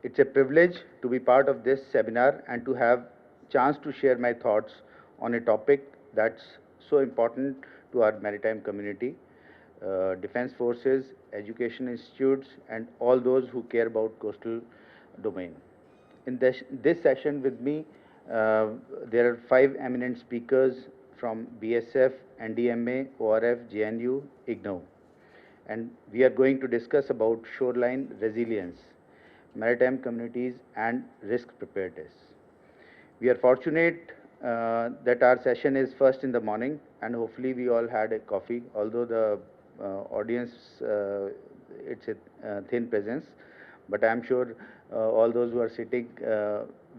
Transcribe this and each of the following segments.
It's a privilege to be part of this seminar and to have chance to share my thoughts on a topic that's so important to our maritime community, defense forces, education institutes, and all those who care about coastal domain. In this session with me, there are 5 eminent speakers from BSF, NDMA, ORF, JNU, IGNOU, and we are going to discuss about shoreline resilience, maritime communities, and risk preparedness. We are fortunate that our session is first in the morning, and hopefully we all had a coffee, although the audience, it's a thin presence, but I'm sure all those who are sitting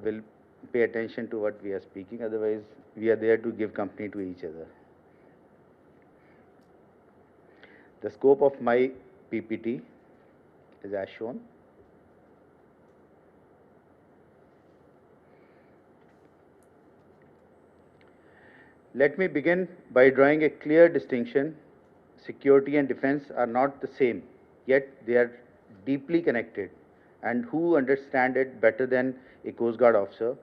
will pay attention to what we are speaking. Otherwise, we are there to give company to each other. The scope of my PPT is as shown. Let me begin by drawing a clear distinction. Security and defense are not the same, yet they are deeply connected. And who understand it better than a Coast Guard officer?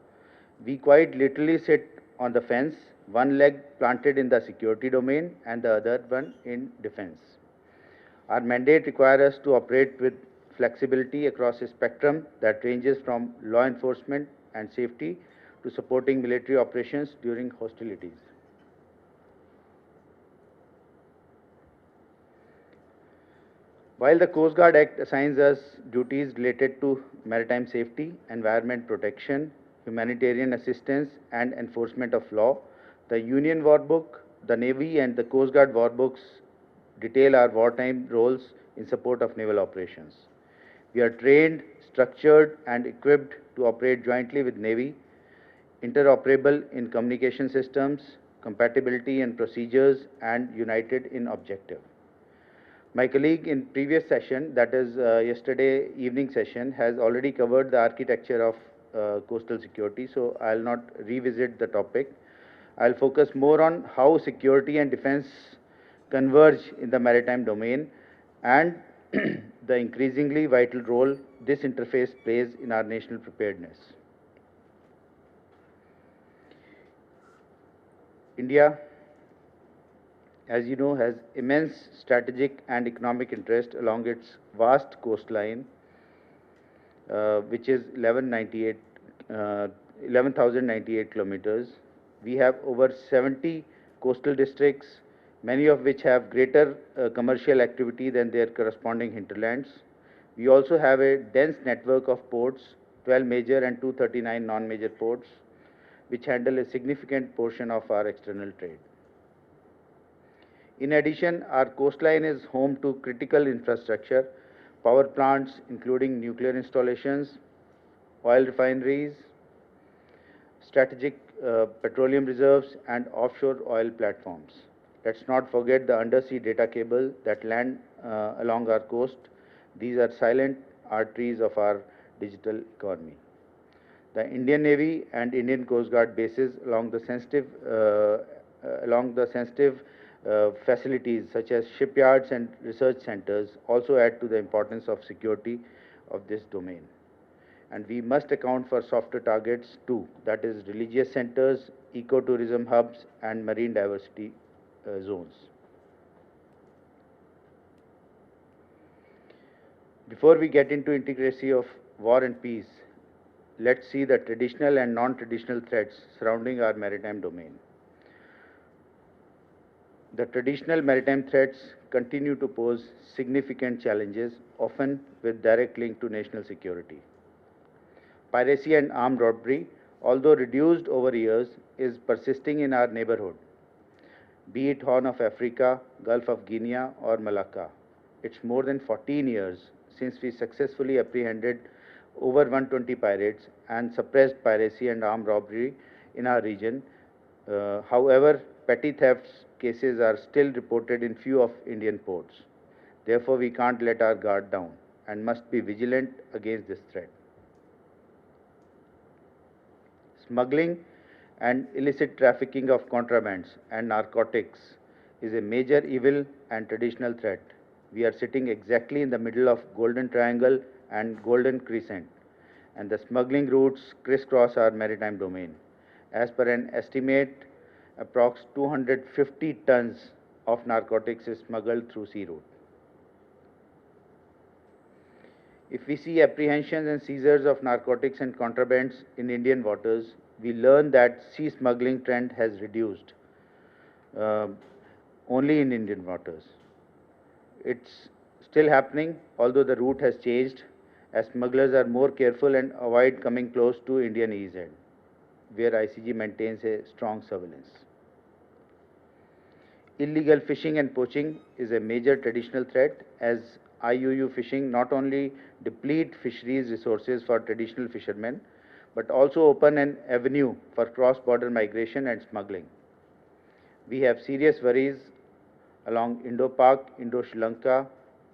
We quite literally sit on the fence, one leg planted in the security domain and the other one in defense. Our mandate requires us to operate with flexibility across a spectrum that ranges from law enforcement and safety to supporting military operations during hostilities. While the Coast Guard Act assigns us duties related to maritime safety, environment protection, humanitarian assistance, and enforcement of law, the Union War Book, the Navy, and the Coast Guard War Books detail our wartime roles in support of naval operations. We are trained, structured, and equipped to operate jointly with Navy, interoperable in communication systems, compatibility in procedures, and united in objective. My colleague in previous session, that is yesterday evening session, has already covered the architecture of coastal security, so I'll not revisit the topic. I'll focus more on how security and defense converge in the maritime domain and the increasingly vital role this interface plays in our national preparedness. India, as you know, has immense strategic and economic interest along its vast coastline, which is 11,098 kilometers. We have over 70 coastal districts, many of which have greater commercial activity than their corresponding hinterlands. We also have a dense network of ports, 12 major and 239 non-major ports, which handle a significant portion of our external trade. In addition, our coastline is home to critical infrastructure, power plants including nuclear installations, oil refineries, strategic petroleum reserves, and offshore oil platforms. Let's not forget the undersea data cable that land along our coast. These are silent arteries of our digital economy. The Indian Navy and Indian Coast Guard bases along the sensitive facilities such as shipyards and research centers also add to the importance of security of this domain. And we must account for softer targets too, that is religious centers, ecotourism hubs, and marine diversity zones. Before we get into intricacy of war and peace, let's see the traditional and non-traditional threats surrounding our maritime domain. The traditional maritime threats continue to pose significant challenges, often with direct link to national security. Piracy and armed robbery, although reduced over years, is persisting in our neighborhood, be it Horn of Africa, Gulf of Guinea, or Malacca. It's more than 14 years since we successfully apprehended over 120 pirates and suppressed piracy and armed robbery in our region. However, petty thefts cases are still reported in few of Indian ports. Therefore, we can't let our guard down and must be vigilant against this threat. Smuggling and illicit trafficking of contrabands and narcotics is a major evil and traditional threat. We are sitting exactly in the middle of Golden Triangle and Golden Crescent. and the smuggling routes crisscross our maritime domain. As per an estimate, approx 250 tons of narcotics is smuggled through sea route. If we see apprehensions and seizures of narcotics and contrabands in Indian waters, we learn that sea smuggling trend has reduced uh, only in Indian waters. It's still happening, although the route has changed, as smugglers are more careful and avoid coming close to Indian EEZ, where ICG maintains a strong surveillance. Illegal fishing and poaching is a major traditional threat, as IUU fishing not only deplete fisheries resources for traditional fishermen, but also open an avenue for cross-border migration and smuggling. We have serious worries along Indo-Pak, Indo-Sri Lanka,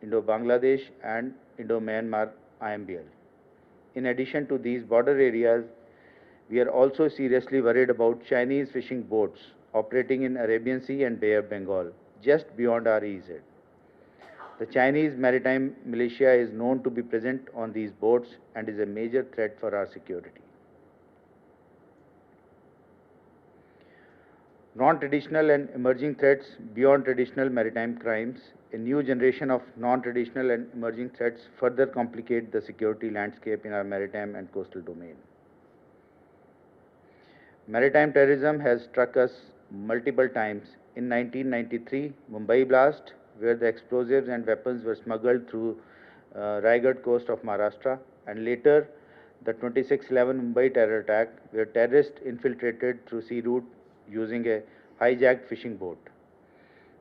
Indo-Bangladesh and Indo-Myanmar IMBL. In addition to these border areas, we are also seriously worried about Chinese fishing boats operating in Arabian Sea and Bay of Bengal, just beyond our EEZ. The Chinese maritime militia is known to be present on these boats and is a major threat for our security. Non-traditional and emerging threats beyond traditional maritime crimes, a new generation of non-traditional and emerging threats further complicate the security landscape in our maritime and coastal domain. Maritime terrorism has struck us multiple times. In 1993, Mumbai blast, where the explosives and weapons were smuggled through Raigad coast of Maharashtra, and later the 26/11 Mumbai terror attack, where terrorists infiltrated through sea route using a hijacked fishing boat.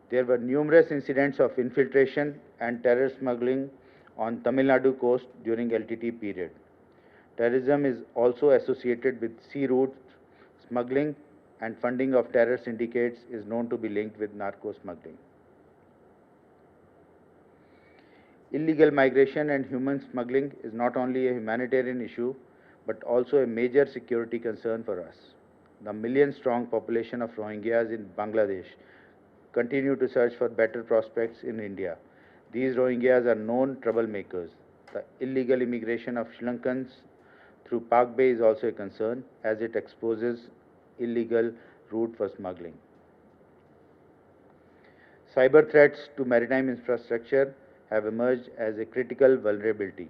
There were numerous incidents of infiltration and terror smuggling on Tamil Nadu coast during LTT period. Terrorism is also associated with sea route smuggling, and funding of terror syndicates is known to be linked with narco smuggling. Illegal migration and human smuggling is not only a humanitarian issue, but also a major security concern for us. The million-strong population of Rohingyas in Bangladesh continue to search for better prospects in India. These Rohingyas are known troublemakers. The illegal immigration of Sri Lankans through Park Bay is also a concern, as it exposes illegal route for smuggling. Cyber threats to maritime infrastructure have emerged as a critical vulnerability.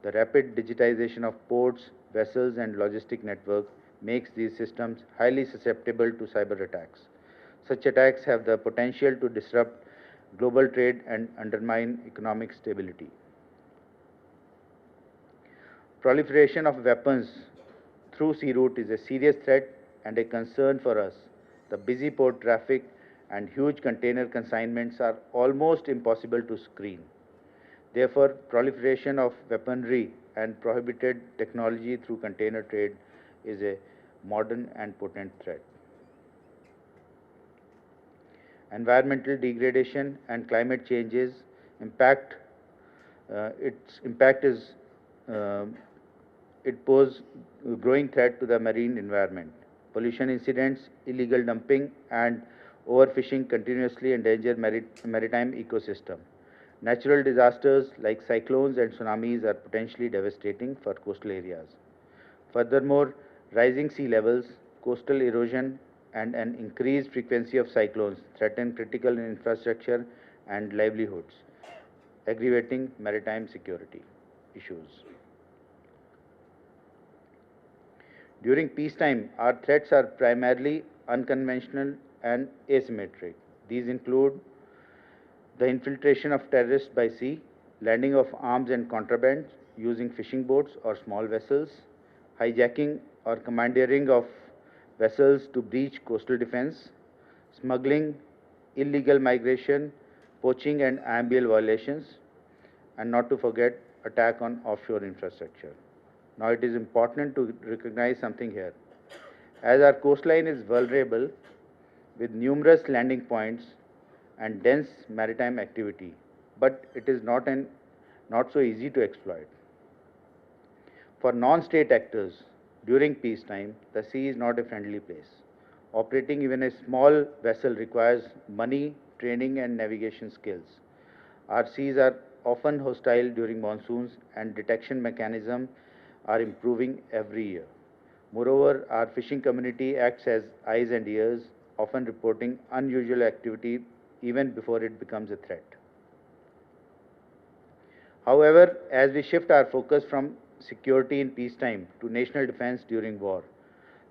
The rapid digitization of ports, vessels, and logistic network makes these systems highly susceptible to cyber attacks. Such attacks have the potential to disrupt global trade and undermine economic stability. Proliferation of weapons through sea route is a serious threat and a concern for us. The busy port traffic and huge container consignments are almost impossible to screen. Therefore, proliferation of weaponry and prohibited technology through container trade is a modern and potent threat. Environmental degradation and climate changes its impact is it pose a growing threat to the marine environment. Pollution incidents, illegal dumping, and overfishing continuously endanger maritime ecosystem. Natural disasters like cyclones and tsunamis are potentially devastating for coastal areas. Furthermore, rising sea levels, coastal erosion, and an increased frequency of cyclones threaten critical infrastructure and livelihoods, aggravating maritime security issues. During peacetime, our threats are primarily unconventional and asymmetric. These include the infiltration of terrorists by sea, landing of arms and contraband using fishing boats or small vessels, hijacking or commandeering of vessels to breach coastal defense, smuggling, illegal migration, poaching and IMBL violations, and not to forget attack on offshore infrastructure. Now it is important to recognize something here. As our coastline is vulnerable with numerous landing points and dense maritime activity, but it is not so easy to exploit. For non-state actors, during peacetime, the sea is not a friendly place. Operating even a small vessel requires money, training, and navigation skills. Our seas are often hostile during monsoons, and detection mechanism are improving every year. Moreover, our fishing community acts as eyes and ears, often reporting unusual activity even before it becomes a threat. However, as we shift our focus from security in peacetime to national defense during war,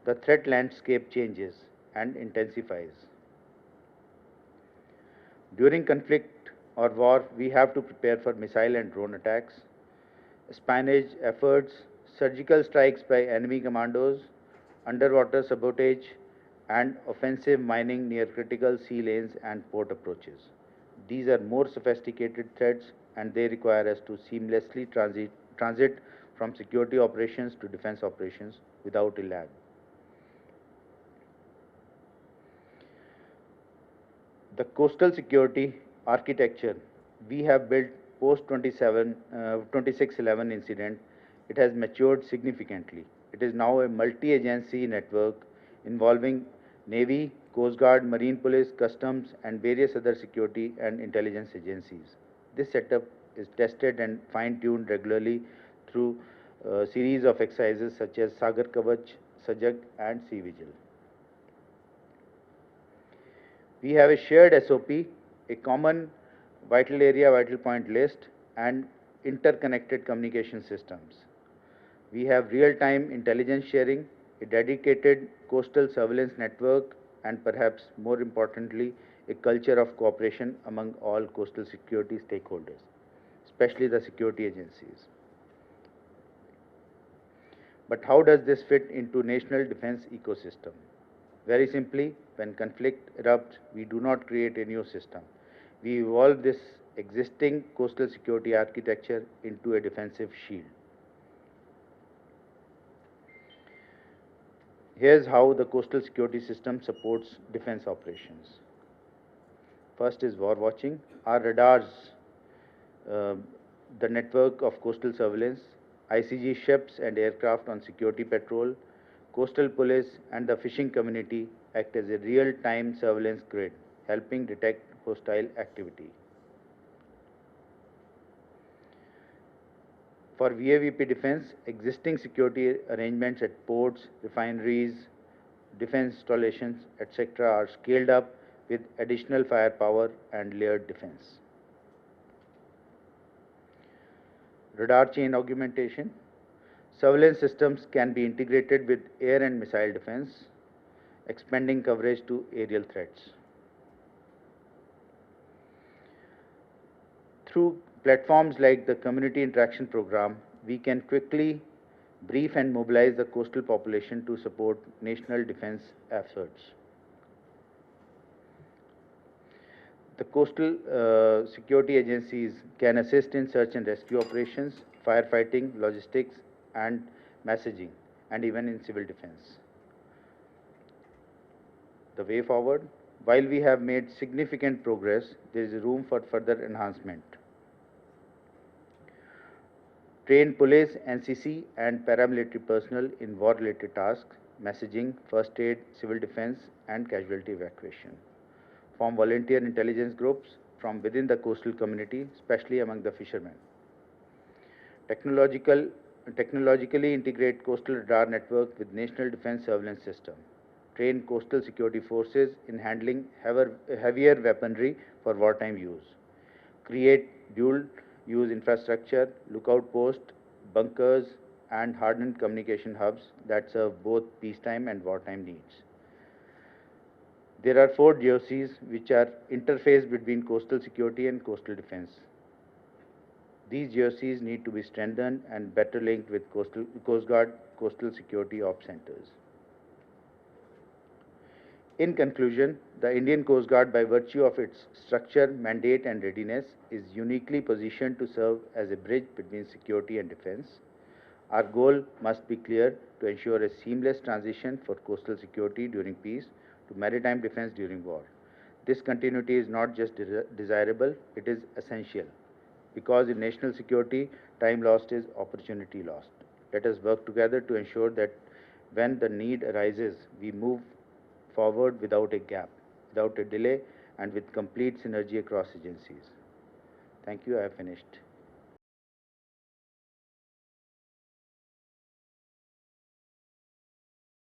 the threat landscape changes and intensifies. During conflict or war, we have to prepare for missile and drone attacks, espionage efforts, surgical strikes by enemy commandos, underwater sabotage, and offensive mining near critical sea lanes and port approaches. These are more sophisticated threats and they require us to seamlessly transit from security operations to defense operations without a lag. The coastal security architecture we have built post 2611 incident, it has matured significantly. It is now a multi-agency network involving Navy, Coast Guard, Marine Police, Customs, and various other security and intelligence agencies. This setup is tested and fine-tuned regularly through a series of exercises such as Sagar Kavach, Sajag, and Sea Vigil. We have a shared SOP, a common vital area, vital point list, and interconnected communication systems. We have real-time intelligence sharing, a dedicated coastal surveillance network, and perhaps more importantly, a culture of cooperation among all coastal security stakeholders, especially the security agencies. But how does this fit into national defense ecosystem? Very simply, when conflict erupts, we do not create a new system. We evolve this existing coastal security architecture into a defensive shield. Here's how the coastal security system supports defense operations. First is war watching. Our radars, uh, the network of coastal surveillance, ICG ships and aircraft on security patrol, coastal police and the fishing community act as a real-time surveillance grid, helping detect hostile activity. For VAVP defense, existing security arrangements at ports, refineries, defense installations, etc. are scaled up with additional firepower and layered defense. Radar chain augmentation. Surveillance systems can be integrated with air and missile defense, expanding coverage to aerial threats. Through platforms like the Community Interaction Program, we can quickly brief and mobilize the coastal population to support national defense efforts. The coastal security agencies can assist in search and rescue operations, firefighting, logistics, and messaging, and even in civil defense. The way forward, while we have made significant progress, there is room for further enhancement. Train police, NCC, and paramilitary personnel in war-related tasks, messaging, first aid, civil defense, and casualty evacuation. Form volunteer intelligence groups from within the coastal community, especially among the fishermen. Technologically integrate coastal radar network with national defense surveillance system. Train coastal security forces in handling heavier weaponry for wartime use. Create dual use infrastructure, lookout post, bunkers, and hardened communication hubs that serve both peacetime and wartime needs. There are 4 GOCs which are interface between coastal security and coastal defense. These GOCs need to be strengthened and better linked with Coast Guard coastal security ops centers. In conclusion, the Indian Coast Guard, by virtue of its structure, mandate, and readiness, is uniquely positioned to serve as a bridge between security and defense. Our goal must be clear: to ensure a seamless transition for coastal security during peace to maritime defense during war. This continuity is not just desirable, it is essential. Because in national security, time lost is opportunity lost. Let us work together to ensure that when the need arises, we move forward without a gap, without a delay, and with complete synergy across agencies. Thank you. I have finished.